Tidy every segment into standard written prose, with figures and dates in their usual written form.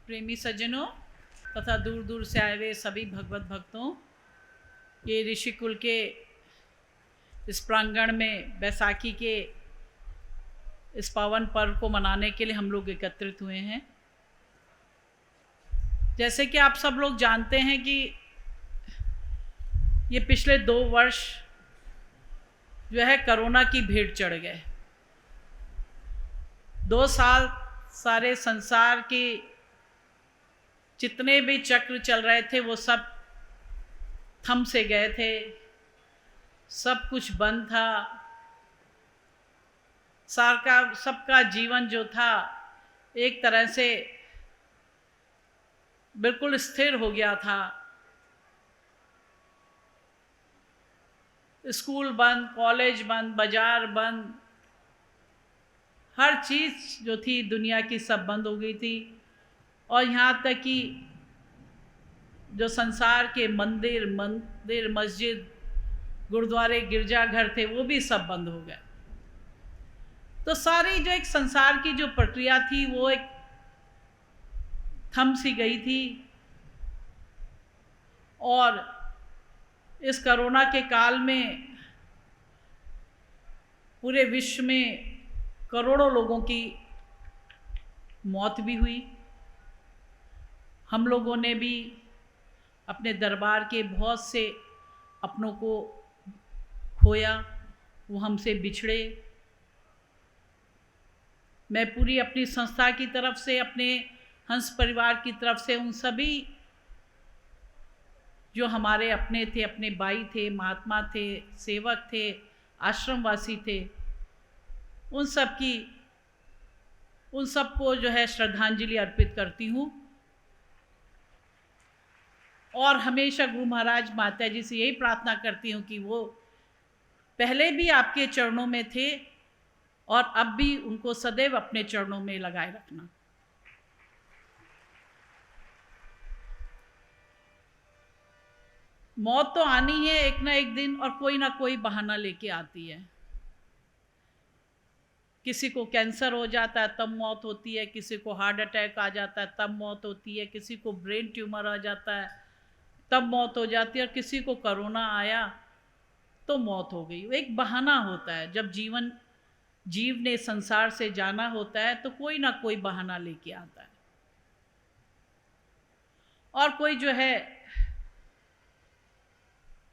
प्रेमी सज्जनों तथा दूर दूर से आए हुए सभी भगवत भक्तों, ये ऋषिकुल के इस प्रांगण में बैसाखी के इस पावन पर्व को मनाने के लिए हम लोग एकत्रित हुए हैं। जैसे कि आप सब लोग जानते हैं कि ये पिछले 2 वर्ष जो है कोरोना की भेंट चढ़ गए। 2 साल सारे संसार के जितने भी चक्र चल रहे थे वो सब थम से गए थे, सब कुछ बंद था। सबका जीवन जो था एक तरह से बिल्कुल स्थिर हो गया था। स्कूल बंद, कॉलेज बंद, बाजार बंद, हर चीज़ जो थी दुनिया की सब बंद हो गई थी। और यहाँ तक कि जो संसार के मंदिर, मस्जिद, गुरुद्वारे, गिरजाघर थे वो भी सब बंद हो गए। तो सारी जो एक संसार की जो प्रक्रिया थी वो एक थम सी गई थी। और इस कोरोना के काल में पूरे विश्व में करोड़ों लोगों की मौत भी हुई। हम लोगों ने भी अपने दरबार के बहुत से अपनों को खोया, वो हमसे बिछड़े। मैं पूरी अपनी संस्था की तरफ से, अपने हंस परिवार की तरफ से उन सभी जो हमारे अपने थे, अपने भाई थे, महात्मा थे, सेवक थे, आश्रमवासी थे, उन सबको जो है श्रद्धांजलि अर्पित करती हूँ। और हमेशा गुरु महाराज माता जी से यही प्रार्थना करती हूँ कि वो पहले भी आपके चरणों में थे और अब भी उनको सदैव अपने चरणों में लगाए रखना। मौत तो आनी है एक ना एक दिन, और कोई ना कोई बहाना लेके आती है। किसी को कैंसर हो जाता है तब मौत होती है, किसी को हार्ट अटैक आ जाता है तब मौत होती है, किसी को ब्रेन ट्यूमर आ जाता है तब मौत हो जाती है, और किसी को कोरोना आया तो मौत हो गई। एक बहाना होता है। जब जीव ने संसार से जाना होता है तो कोई ना कोई बहाना लेके आता है। और कोई जो है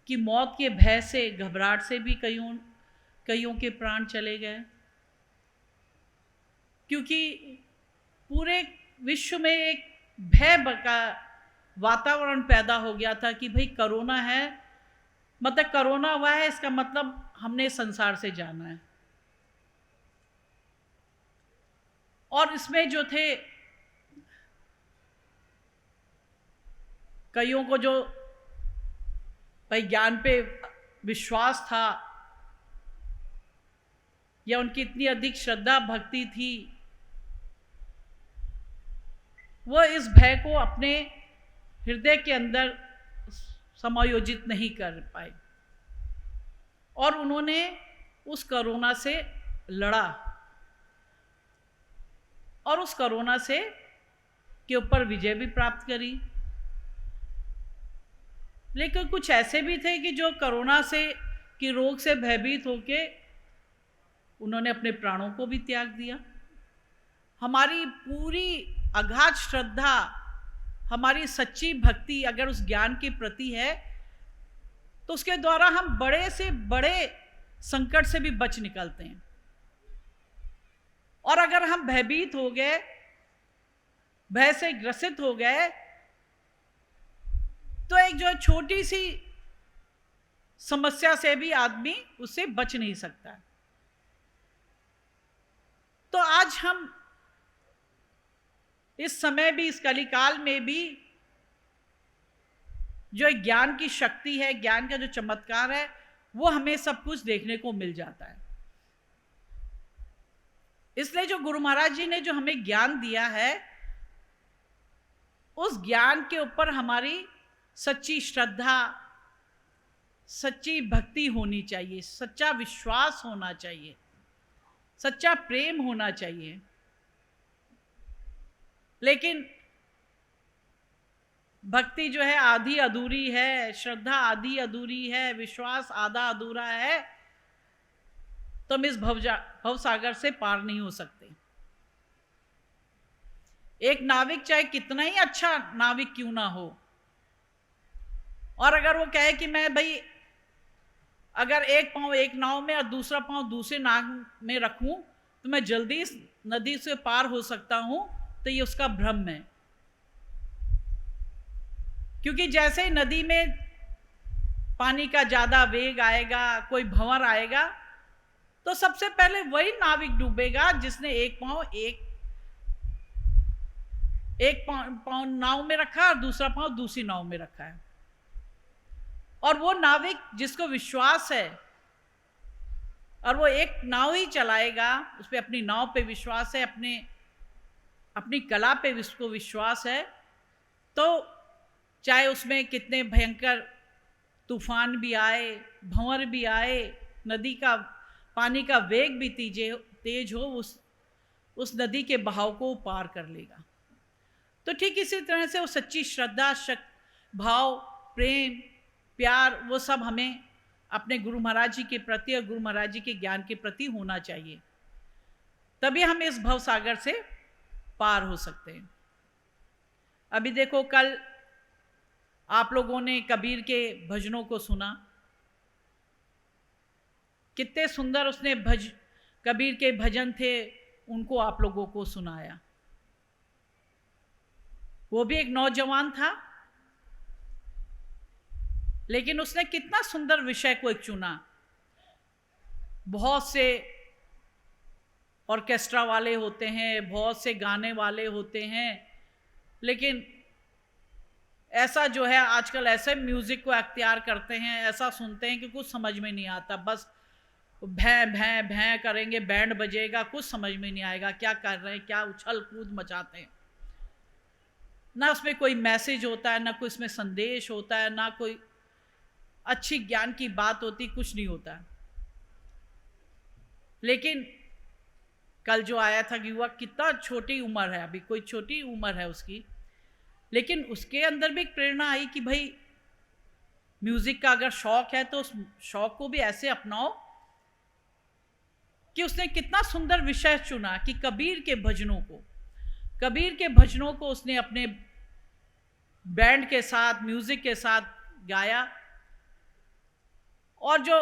कि मौत के भय से, घबराहट से भी कईयों के प्राण चले गए, क्योंकि पूरे विश्व में एक भय का वातावरण पैदा हो गया था कि भाई कोरोना है, मतलब कोरोना हुआ है इसका मतलब हमने संसार से जाना है। और इसमें जो थे कईयों को जो भाई ज्ञान पे विश्वास था या उनकी इतनी अधिक श्रद्धा भक्ति थी, वो इस भय को अपने हृदय के अंदर समायोजित नहीं कर पाए और उन्होंने उस कोरोना से लड़ा और उस कोरोना से के ऊपर विजय भी प्राप्त करी। लेकिन कुछ ऐसे भी थे कि जो कोरोना से की रोग से भयभीत होके उन्होंने अपने प्राणों को भी त्याग दिया। हमारी पूरी अगाध श्रद्धा, हमारी सच्ची भक्ति अगर उस ज्ञान के प्रति है तो उसके द्वारा हम बड़े से बड़े संकट से भी बच निकलते हैं। और अगर हम भयभीत हो गए, भय से ग्रसित हो गए, तो एक जो छोटी सी समस्या से भी आदमी उससे बच नहीं सकता। तो आज हम इस समय भी, इस कलिकाल में भी जो ज्ञान की शक्ति है, ज्ञान का जो चमत्कार है, वो हमें सब कुछ देखने को मिल जाता है। इसलिए जो गुरु महाराज जी ने जो हमें ज्ञान दिया है, उस ज्ञान के ऊपर हमारी सच्ची श्रद्धा, सच्ची भक्ति होनी चाहिए, सच्चा विश्वास होना चाहिए, सच्चा प्रेम होना चाहिए। लेकिन भक्ति जो है आधी अधूरी है, श्रद्धा आधी अधूरी है, विश्वास आधा अधूरा है, तो हम इस भव सागर से पार नहीं हो सकते। एक नाविक चाहे कितना ही अच्छा नाविक क्यों ना हो, और अगर वो कहे कि मैं भाई अगर एक पांव एक नाव में और दूसरा पांव दूसरे नाव में रखूं तो मैं जल्दी इस नदी से पार हो सकता हूं, तो ये उसका भ्रम है। क्योंकि जैसे ही नदी में पानी का ज्यादा वेग आएगा, कोई भंवर आएगा, तो सबसे पहले वही नाविक डूबेगा जिसने एक पांव नाव में रखा और दूसरा पांव दूसरी नाव में रखा है। और वो नाविक जिसको विश्वास है और वो एक नाव ही चलाएगा, उस पर अपनी नाव पे विश्वास है, अपनी कला पे उसको विश्वास है, तो चाहे उसमें कितने भयंकर तूफान भी आए, भंवर भी आए, नदी का पानी का वेग भी तेज हो, उस नदी के बहाव को पार कर लेगा। तो ठीक इसी तरह से वो सच्ची श्रद्धा, भाव, प्रेम, प्यार, वो सब हमें अपने गुरु महाराज जी के प्रति और गुरु महाराज जी के ज्ञान के प्रति होना चाहिए, तभी हम इस भव सागर से पार हो सकते हैं। अभी देखो, कल आप लोगों ने कबीर के भजनों को सुना, कितने सुंदर उसने कबीर के भजन थे, उनको आप लोगों को सुनाया। वो भी एक नौजवान था, लेकिन उसने कितना सुंदर विषय को एक चुना। बहुत से ऑर्केस्ट्रा वाले होते हैं, बहुत से गाने वाले होते हैं, लेकिन ऐसा जो है आजकल ऐसे म्यूजिक को अख्तियार करते हैं, ऐसा सुनते हैं कि कुछ समझ में नहीं आता, बस भैं भैं भैं करेंगे, बैंड बजेगा, कुछ समझ में नहीं आएगा क्या कर रहे हैं, क्या उछल कूद मचाते हैं। ना उसमें कोई मैसेज होता है, ना कोई इसमें संदेश होता है, ना कोई अच्छी ज्ञान की बात होती, कुछ नहीं होता। लेकिन कल जो आया था कि युवक, कितना छोटी उम्र है, अभी कोई छोटी उम्र है उसकी, लेकिन उसके अंदर भी एक प्रेरणा आई कि भाई म्यूजिक का अगर शौक है तो उस शौक को भी ऐसे अपनाओ, कि उसने कितना सुंदर विषय चुना कि कबीर के भजनों को उसने अपने बैंड के साथ, म्यूजिक के साथ गाया, और जो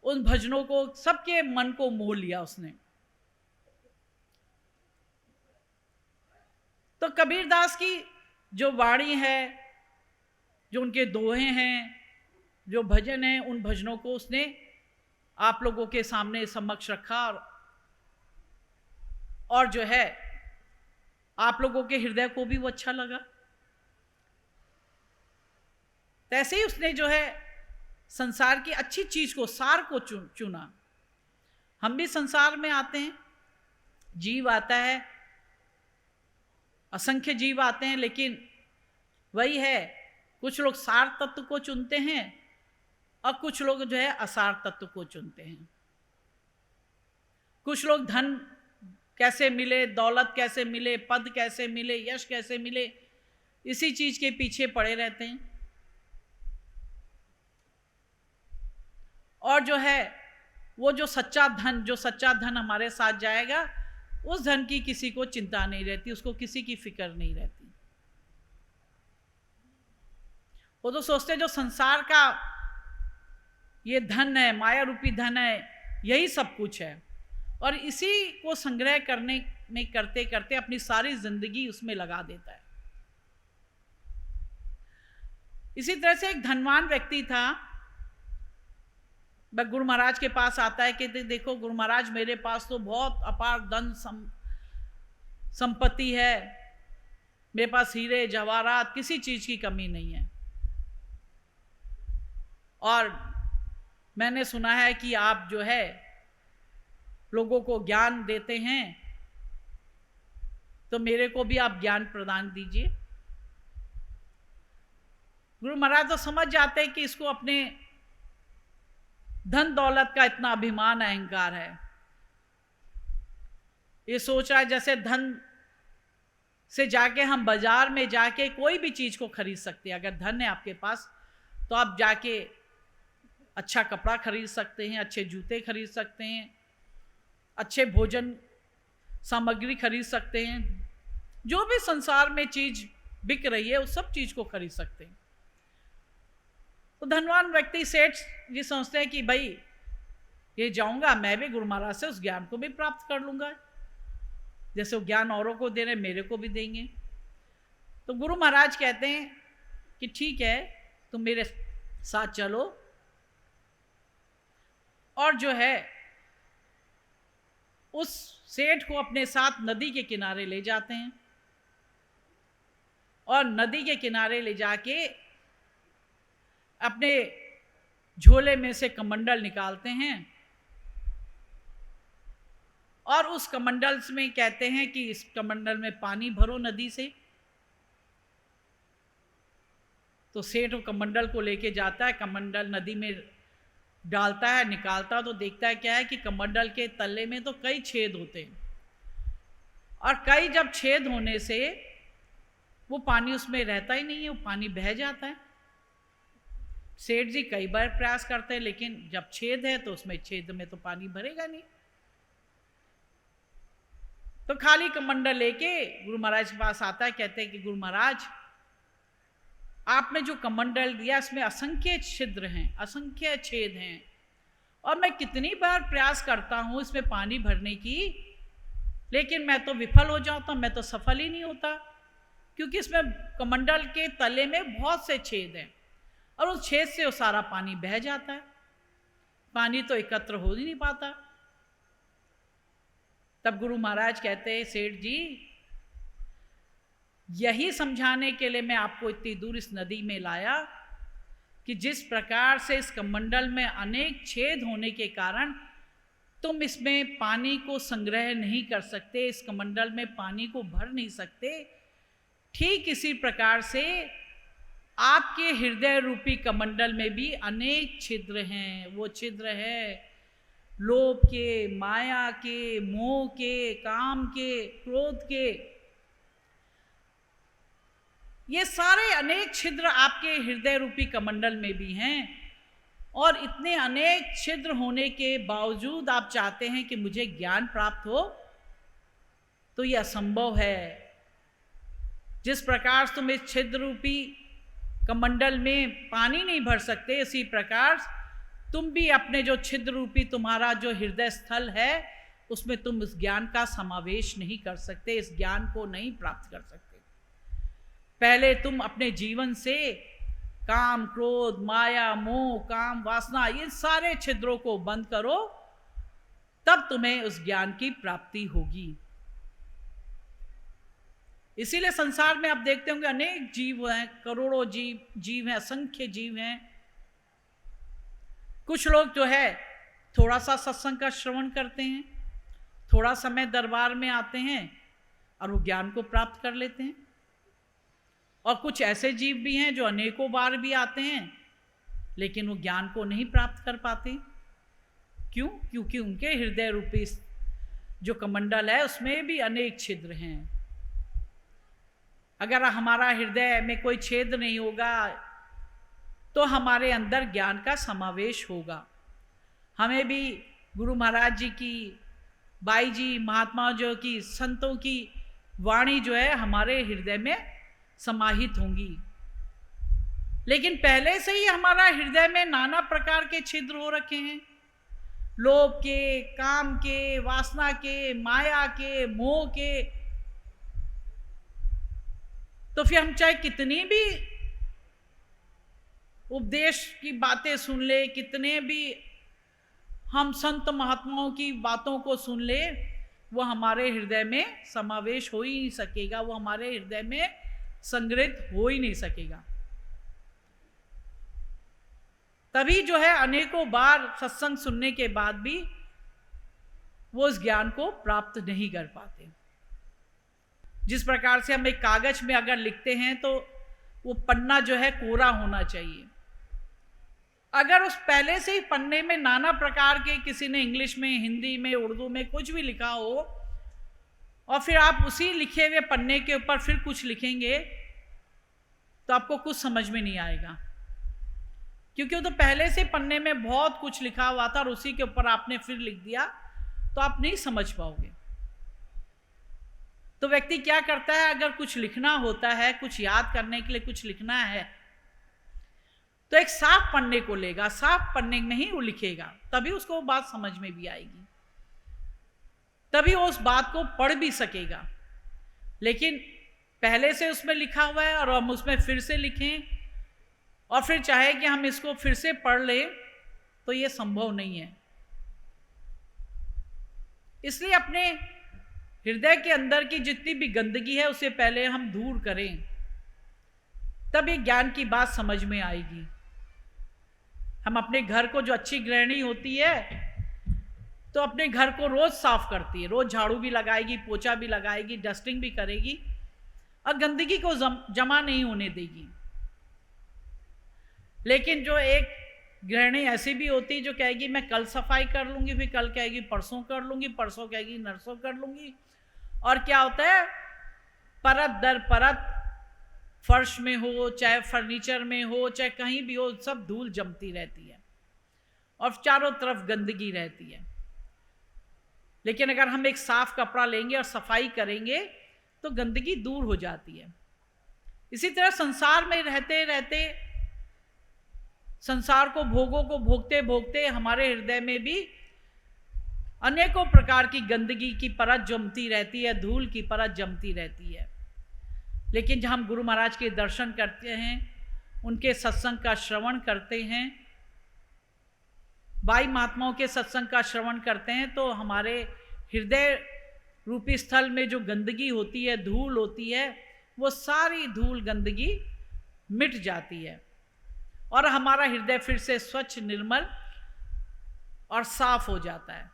उन भजनों को सबके मन को मोह लिया उसने। तो कबीरदास की जो वाणी है, जो उनके दोहे हैं, जो भजन हैं, उन भजनों को उसने आप लोगों के सामने समक्ष रखा, और जो है आप लोगों के हृदय को भी वो अच्छा लगा। तैसे ही उसने जो है संसार की अच्छी चीज को, सार को चुना। हम भी संसार में आते हैं, जीव आता है, असंख्य जीव आते हैं, लेकिन वही है, कुछ लोग सार तत्व को चुनते हैं और कुछ लोग जो है असार तत्व को चुनते हैं। कुछ लोग धन कैसे मिले, दौलत कैसे मिले, पद कैसे मिले, यश कैसे मिले, इसी चीज के पीछे पड़े रहते हैं। और जो है वो जो सच्चा धन हमारे साथ जाएगा, उस धन की किसी को चिंता नहीं रहती, उसको किसी की फिक्र नहीं रहती। वो तो सोचते जो संसार का ये धन है, माया रूपी धन है, यही सब कुछ है, और इसी को संग्रह करने में करते करते अपनी सारी जिंदगी उसमें लगा देता है। इसी तरह से एक धनवान व्यक्ति था, वह गुरु महाराज के पास आता है कि देखो गुरु महाराज, मेरे पास तो बहुत अपार धन संपत्ति है, मेरे पास हीरे जवाहरात, किसी चीज की कमी नहीं है, और मैंने सुना है कि आप जो है लोगों को ज्ञान देते हैं, तो मेरे को भी आप ज्ञान प्रदान दीजिए। गुरु महाराज तो समझ जाते हैं कि इसको अपने धन दौलत का इतना अभिमान, अहंकार है। ये सोच रहा है जैसे धन से जाके हम बाजार में जाके कोई भी चीज़ को खरीद सकते हैं। अगर धन है आपके पास तो आप जाके अच्छा कपड़ा खरीद सकते हैं, अच्छे जूते खरीद सकते हैं, अच्छे भोजन सामग्री खरीद सकते हैं। जो भी संसार में चीज़ बिक रही है उस सब चीज़ को खरीद सकते हैं। तो धनवान व्यक्ति सेठ जी सोचते हैं कि भाई ये जाऊंगा, मैं भी गुरु महाराज से उस ज्ञान को भी प्राप्त कर लूंगा, जैसे वो ज्ञान औरों को दे रहे मेरे को भी देंगे। तो गुरु महाराज कहते हैं कि ठीक है, तुम मेरे साथ चलो, और जो है उस सेठ को अपने साथ नदी के किनारे ले जाते हैं, और नदी के किनारे ले जाके अपने झोले में से कमंडल निकालते हैं, और उस कमंडल में कहते हैं कि इस कमंडल में पानी भरो नदी से। तो सेठ कमंडल को लेके जाता है, कमंडल नदी में डालता है, निकालता तो देखता है क्या है कि कमंडल के तले में तो कई छेद होते हैं, और कई जब छेद होने से वो पानी उसमें रहता ही नहीं है, वो पानी बह जाता है। सेठ जी कई बार प्रयास करते हैं, लेकिन जब छेद है तो उसमें छेद में तो पानी भरेगा नहीं। तो खाली कमंडल लेके गुरु महाराज के पास आता है, कहते हैं कि गुरु महाराज आपने जो कमंडल दिया इसमें असंख्य छिद्र हैं, असंख्य छेद हैं, और मैं कितनी बार प्रयास करता हूं इसमें पानी भरने की, लेकिन मैं तो विफल हो जाता हूं, मैं तो सफल ही नहीं होता, क्योंकि इसमें कमंडल के तले में बहुत से छेद हैं, और उस छेद से वो सारा पानी बह जाता है, पानी तो एकत्र हो ही नहीं पाता। तब गुरु महाराज कहते हैं, सेठ जी यही समझाने के लिए मैं आपको इतनी दूर इस नदी में लाया कि जिस प्रकार से इस कमंडल में अनेक छेद होने के कारण तुम इसमें पानी को संग्रह नहीं कर सकते, इस कमंडल में पानी को भर नहीं सकते, ठीक इसी प्रकार से आपके हृदय रूपी कमंडल में भी अनेक छिद्र हैं। वो छिद्र है लोभ के, माया के, मोह के, काम के, क्रोध के, ये सारे अनेक छिद्र आपके हृदय रूपी कमंडल में भी हैं, और इतने अनेक छिद्र होने के बावजूद आप चाहते हैं कि मुझे ज्ञान प्राप्त हो, तो यह असंभव है। जिस प्रकार तुम इस छिद्र रूपी कमंडल में पानी नहीं भर सकते, इसी प्रकार तुम भी अपने जो छिद्र रूपी तुम्हारा जो हृदय स्थल है उसमें तुम इस ज्ञान का समावेश नहीं कर सकते, इस ज्ञान को नहीं प्राप्त कर सकते। पहले तुम अपने जीवन से काम, क्रोध, माया, मोह, काम, वासना, ये सारे छिद्रों को बंद करो, तब तुम्हें उस ज्ञान की प्राप्ति होगी। इसीलिए संसार में आप देखते होंगे अनेक जीव हैं, करोड़ों जीव हैं, असंख्य जीव हैं। कुछ लोग जो है थोड़ा सा सत्संग का श्रवण करते हैं, थोड़ा समय दरबार में आते हैं और वो ज्ञान को प्राप्त कर लेते हैं, और कुछ ऐसे जीव भी हैं जो अनेकों बार भी आते हैं लेकिन वो ज्ञान को नहीं प्राप्त कर पाते। क्यों? क्योंकि उनके हृदय रूपी जो कमंडल है उसमें भी अनेक छिद्र हैं। अगर हमारा हृदय में कोई छेद नहीं होगा तो हमारे अंदर ज्ञान का समावेश होगा। हमें भी गुरु महाराज जी की, बाई जी, महात्मा जो की, संतों की वाणी जो है हमारे हृदय में समाहित होंगी, लेकिन पहले से ही हमारा हृदय में नाना प्रकार के छिद्र हो रखे हैं, लोभ के, काम के, वासना के, माया के, मोह के। तो फिर हम चाहे कितनी भी उपदेश की बातें सुन ले, कितने भी हम संत महात्माओं की बातों को सुन ले, वो हमारे हृदय में समावेश हो ही नहीं सकेगा, वो हमारे हृदय में संग्रहित हो ही नहीं सकेगा। तभी जो है अनेकों बार सत्संग सुनने के बाद भी वो उस ज्ञान को प्राप्त नहीं कर पाते। जिस प्रकार से हम एक कागज में अगर लिखते हैं तो वो पन्ना जो है कोरा होना चाहिए। अगर उस पहले से ही पन्ने में नाना प्रकार के, किसी ने इंग्लिश में, हिंदी में, उर्दू में कुछ भी लिखा हो, और फिर आप उसी लिखे हुए पन्ने के ऊपर फिर कुछ लिखेंगे तो आपको कुछ समझ में नहीं आएगा, क्योंकि वो तो पहले से पन्ने में बहुत कुछ लिखा हुआ था और उसी के ऊपर आपने फिर लिख दिया, तो आप नहीं समझ पाओगे। तो व्यक्ति क्या करता है, अगर कुछ लिखना होता है, कुछ याद करने के लिए कुछ लिखना है, तो एक साफ पन्ने को लेगा, साफ पन्ने में ही वो लिखेगा, तभी उसको वो बात समझ में भी आएगी, तभी वो उस बात को पढ़ भी सकेगा। लेकिन पहले से उसमें लिखा हुआ है और हम उसमें फिर से लिखें और फिर चाहे कि हम इसको फिर से पढ़ लें, तो ये संभव नहीं है। इसलिए अपने हृदय के अंदर की जितनी भी गंदगी है उसे पहले हम दूर करें, तब ये ज्ञान की बात समझ में आएगी। हम अपने घर को, जो अच्छी गृहिणी होती है तो अपने घर को रोज साफ करती है, रोज झाड़ू भी लगाएगी, पोछा भी लगाएगी, डस्टिंग भी करेगी और गंदगी को जमा नहीं होने देगी। लेकिन जो एक गृहिणी ऐसी भी होती है जो कहेगी मैं कल सफाई कर लूंगी, फिर कल कहेगी परसों कर लूंगी, परसों कहेगी नरसों कर लूंगी, और क्या होता है, परत दर परत, फर्श में हो चाहे फर्नीचर में हो चाहे कहीं भी हो, सब धूल जमती रहती है और चारों तरफ गंदगी रहती है। लेकिन अगर हम एक साफ कपड़ा लेंगे और सफाई करेंगे तो गंदगी दूर हो जाती है। इसी तरह संसार में रहते रहते, संसार को, भोगों को भोगते भोगते हमारे हृदय में भी अनेकों प्रकार की गंदगी की परत जमती रहती है, धूल की परत जमती रहती है। लेकिन जब हम गुरु महाराज के दर्शन करते हैं, उनके सत्संग का श्रवण करते हैं, बाई महात्माओं के सत्संग का श्रवण करते हैं, तो हमारे हृदय रूपी स्थल में जो गंदगी होती है, धूल होती है, वो सारी धूल गंदगी मिट जाती है और हमारा हृदय फिर से स्वच्छ, निर्मल और साफ हो जाता है।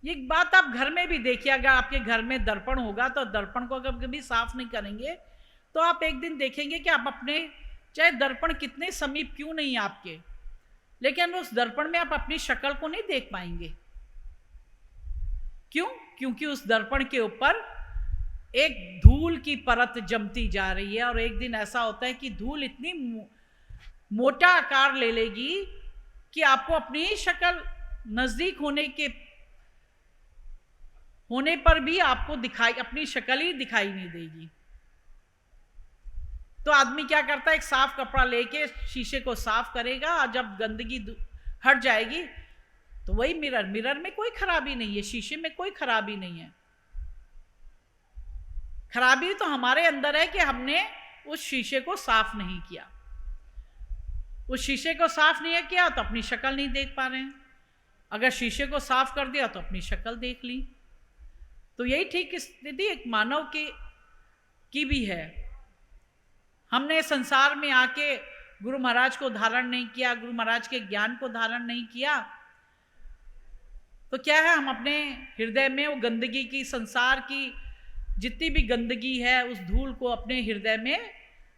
ये बात आप घर में भी देखिए, अगर आपके घर में दर्पण होगा तो दर्पण को अगर कभी साफ नहीं करेंगे तो आप एक दिन देखेंगे कि आप अपने, चाहे दर्पण कितने समीप क्यों नहीं आपके, लेकिन उस दर्पण में आप अपनी शक्ल को नहीं देख पाएंगे। क्यों? क्योंकि उस दर्पण के ऊपर एक धूल की परत जमती जा रही है और एक दिन ऐसा होता है कि धूल इतनी मोटा आकार ले लेगी कि आपको अपनी शक्ल नजदीक होने पर भी आपको अपनी शक्ल ही दिखाई नहीं देगी। तो आदमी क्या करता है, एक साफ कपड़ा लेके शीशे को साफ करेगा और जब गंदगी हट जाएगी तो वही मिरर में कोई खराबी नहीं है, शीशे में कोई खराबी नहीं है। खराबी तो हमारे अंदर है कि हमने उस शीशे को साफ नहीं किया। उस शीशे को साफ नहीं किया तो अपनी शक्ल नहीं देख पा रहे हैं, अगर शीशे को साफ कर दिया तो अपनी शक्ल देख ली। तो यही ठीक स्थिति एक मानव की भी है। हमने संसार में आके गुरु महाराज को धारण नहीं किया, गुरु महाराज के ज्ञान को धारण नहीं किया, तो क्या है, हम अपने हृदय में वो गंदगी की, संसार की जितनी भी गंदगी है, उस धूल को अपने हृदय में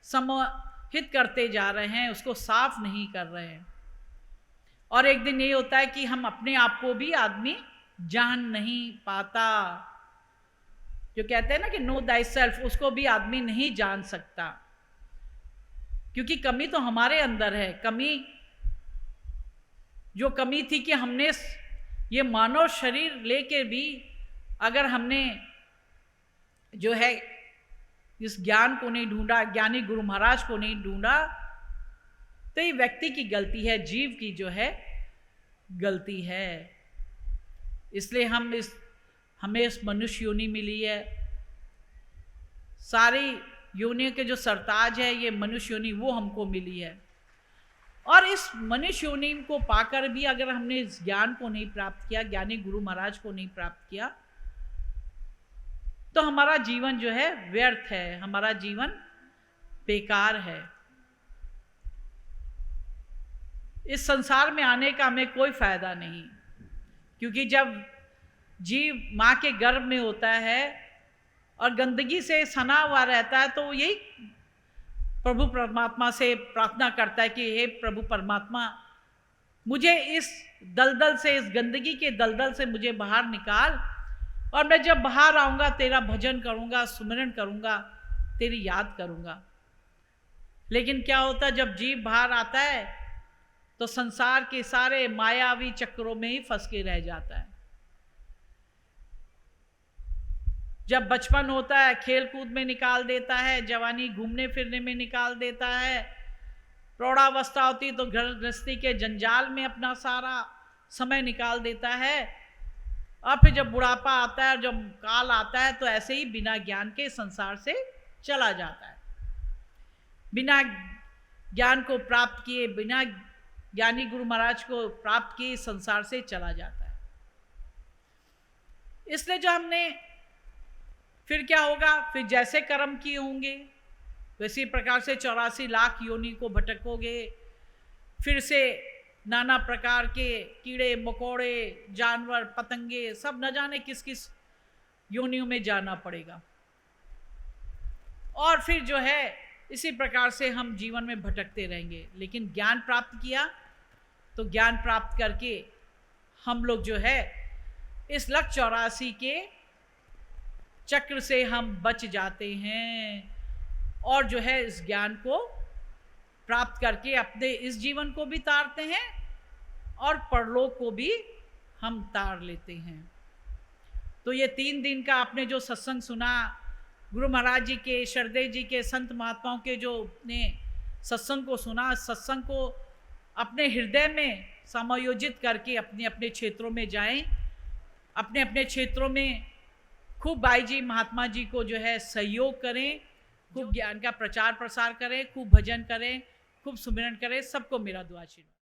समाहित करते जा रहे हैं, उसको साफ नहीं कर रहे हैं। और एक दिन ये होता है कि हम अपने आप को भी आदमी जान नहीं पाता। जो कहते हैं ना कि नो दाई सेल्फ, उसको भी आदमी नहीं जान सकता, क्योंकि कमी तो हमारे अंदर है। जो कमी थी कि हमने ये मानव शरीर लेके भी अगर हमने जो है इस ज्ञान को नहीं ढूंढा, ज्ञानी गुरु महाराज को नहीं ढूंढा, तो ये व्यक्ति की गलती है, जीव की जो है गलती है। इसलिए हमें इस मनुष्य योनि मिली है। सारी योनियों के जो सरताज है, ये मनुष्य योनि वो हमको मिली है। और इस मनुष्य योनि को पाकर भी अगर हमने इस ज्ञान को नहीं प्राप्त किया, ज्ञानी गुरु महाराज को नहीं प्राप्त किया, तो हमारा जीवन जो है व्यर्थ है, हमारा जीवन बेकार है। इस संसार में आने का हमें कोई फायदा नहीं, क्योंकि जब जीव माँ के गर्भ में होता है और गंदगी से सना हुआ रहता है, तो यही प्रभु परमात्मा से प्रार्थना करता है कि हे प्रभु परमात्मा, मुझे इस दलदल से, इस गंदगी के दलदल से मुझे बाहर निकाल, और मैं जब बाहर आऊँगा तेरा भजन करूँगा, सुमिरन करूँगा, तेरी याद करूँगा। लेकिन क्या होता है जब जीव बाहर आता है तो संसार के सारे मायावी चक्रों में ही फंस के रह जाता है। जब बचपन होता है खेल कूद में निकाल देता है, जवानी घूमने फिरने में निकाल देता है, प्रौढ़ावस्था होती तो घर गृहस्थी के जंजाल में अपना सारा समय निकाल देता है, और फिर जब बुढ़ापा आता है, जब काल आता है तो ऐसे ही बिना ज्ञान के संसार से चला जाता है। बिना ज्ञान को प्राप्त किए, बिना ज्ञानी गुरु महाराज को प्राप्त किए संसार से चला जाता है। इसलिए जो हमने फिर क्या होगा, फिर जैसे कर्म किए होंगे वैसी प्रकार से 84 लाख योनि को भटकोगे, फिर से नाना प्रकार के कीड़े मकोड़े जानवर पतंगे सब न जाने किस किस योनियों में जाना पड़ेगा। और फिर जो है इसी प्रकार से हम जीवन में भटकते रहेंगे। लेकिन ज्ञान प्राप्त किया तो ज्ञान प्राप्त करके हम लोग जो है इस लक्ष्य 84 के चक्र से हम बच जाते हैं, और जो है इस ज्ञान को प्राप्त करके अपने इस जीवन को भी तारते हैं और परलोक को भी हम तार लेते हैं। तो ये 3 दिन का आपने जो सत्संग सुना, गुरु महाराज जी के, शरदेव जी के, संत महात्माओं के जो ने सत्संग को सुना, सत्संग को अपने हृदय में समायोजित करके अपने अपने क्षेत्रों में जाएं, अपने अपने क्षेत्रों में खूब बाई जी महात्मा जी को जो है सहयोग करें, खूब ज्ञान का प्रचार प्रसार करें, खूब भजन करें, खूब सुमिरन करें। सबको मेरा दुआ आशीर्वाद।